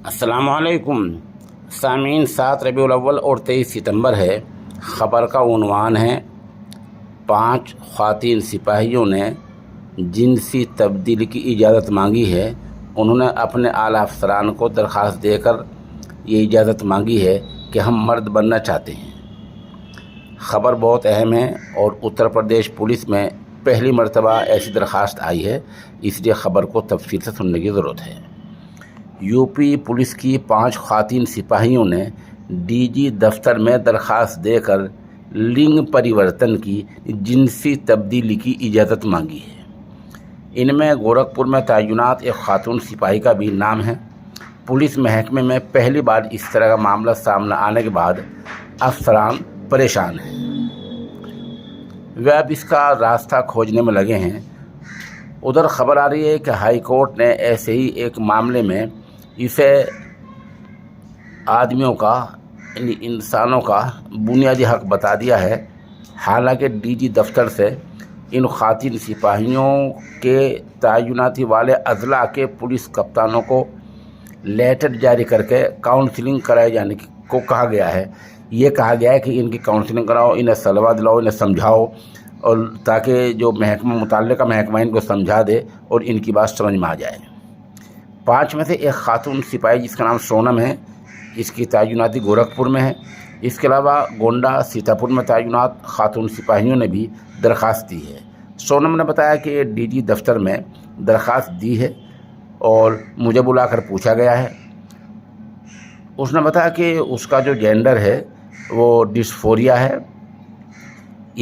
السلام علیکم سامعین، 7 ربیع الاول اور 23 ستمبر ہے۔ خبر کا عنوان ہے 5 خواتین سپاہیوں نے جنسی تبدیلی کی اجازت مانگی ہے۔ انہوں نے اپنے اعلیٰ افسران کو درخواست دے کر یہ اجازت مانگی ہے کہ ہم مرد بننا چاہتے ہیں۔ خبر بہت اہم ہے اور اتر پردیش پولیس میں پہلی مرتبہ ایسی درخواست آئی ہے، اس لیے خبر کو تفصیل سے سننے کی ضرورت ہے۔ یو پی پولیس کی 5 خواتین سپاہیوں نے ڈی جی دفتر میں درخواست دے کر لنگ پریورتن کی جنسی تبدیلی کی اجازت مانگی ہے۔ ان میں گورکھپور میں تعینات ایک خاتون سپاہی کا بھی نام ہے۔ پولیس محکمے میں پہلی بار اس طرح کا معاملہ سامنے آنے کے بعد افسران پریشان ہیں۔ وہ اب اس کا راستہ کھوجنے میں لگے ہیں۔ ادھر خبر آ رہی ہے کہ ہائی کورٹ نے ایسے ہی ایک معاملے میں اسے آدمیوں کا یعنی انسانوں کا بنیادی حق بتا دیا ہے۔ حالانکہ ڈی جی دفتر سے ان خواتین سپاہیوں کے تعیناتی والے اضلاع کے پولیس کپتانوں کو لیٹر جاری کر کے کاؤنسلنگ کرائے جانے کو کہا گیا ہے۔ یہ کہا گیا ہے کہ ان کی کاؤنسلنگ کراؤ، انہیں سلوا دلاؤ، انہیں سمجھاؤ، اور تاکہ جو متعلقہ محکمہ ان کو سمجھا دے اور ان کی بات سمجھ میں آ جائے۔ 5 میں سے ایک خاتون سپاہی جس کا نام سونم ہے، اس کی تعیناتی گورکھپور میں ہے۔ اس کے علاوہ گونڈا، سیتاپور میں تعینات خاتون سپاہیوں نے بھی درخواست دی ہے۔ سونم نے بتایا کہ ڈی جی دفتر میں درخواست دی ہے اور مجھے بلا کر پوچھا گیا ہے۔ اس نے بتایا کہ اس کا جو جینڈر ہے وہ ڈسفوریا ہے۔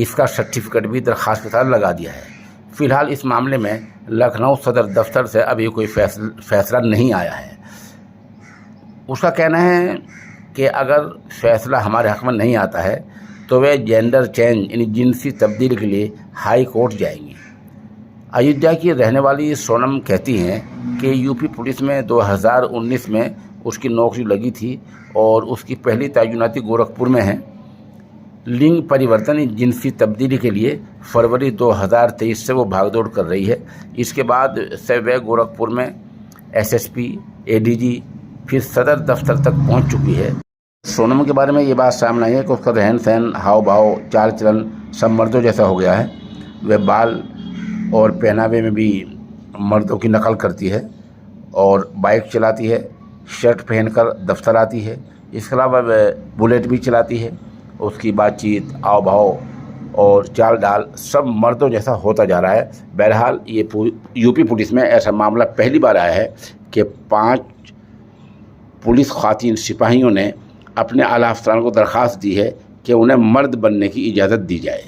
اس کا سرٹیفکیٹ بھی درخواست کے ساتھ لگا دیا ہے۔ فی الحال اس معاملے میں لکھنؤ صدر دفتر سے ابھی کوئی فیصلہ نہیں آیا ہے۔ اس کا کہنا ہے کہ اگر فیصلہ ہمارے حق میں نہیں آتا ہے تو وہ جینڈر چینج یعنی جنسی تبدیلی کے لیے ہائی کورٹ جائیں گے۔ ایودھیا کی رہنے والی سونم کہتی ہیں کہ یو پی پولیس میں 2019 میں اس کی نوکری لگی تھی اور اس کی پہلی تعیناتی گورکھپور میں ہے۔ لنگ پریورتن جنسی تبدیلی کے لیے فروری 2023 سے وہ بھاگ دوڑ کر رہی ہے۔ اس کے بعد سے وہ گورکھپور میں ایس ایس پی، اے ڈی جی، پھر صدر دفتر تک پہنچ چکی ہے۔ سونم کے بارے میں یہ بات سامنے آئی ہے کہ اس کا رہن سہن، ہاؤ بھاؤ، چال چلن سب مردوں جیسا ہو گیا ہے۔ وہ بال اور پہناوے میں بھی مردوں کی نقل کرتی ہے اور بائک چلاتی ہے، شرٹ پہن کر دفتر آتی ہے۔ اس کے علاوہ وہ بلیٹ بھی چلاتی ہے۔ اس کی بات چیت، آؤ بھاؤ اور چال ڈال سب مردوں جیسا ہوتا جا رہا ہے۔ بہرحال یہ یو پی پولیس میں ایسا معاملہ پہلی بار آیا ہے کہ 5 پولیس خواتین سپاہیوں نے اپنے اعلیٰ افسران کو درخواست دی ہے کہ انہیں مرد بننے کی اجازت دی جائے۔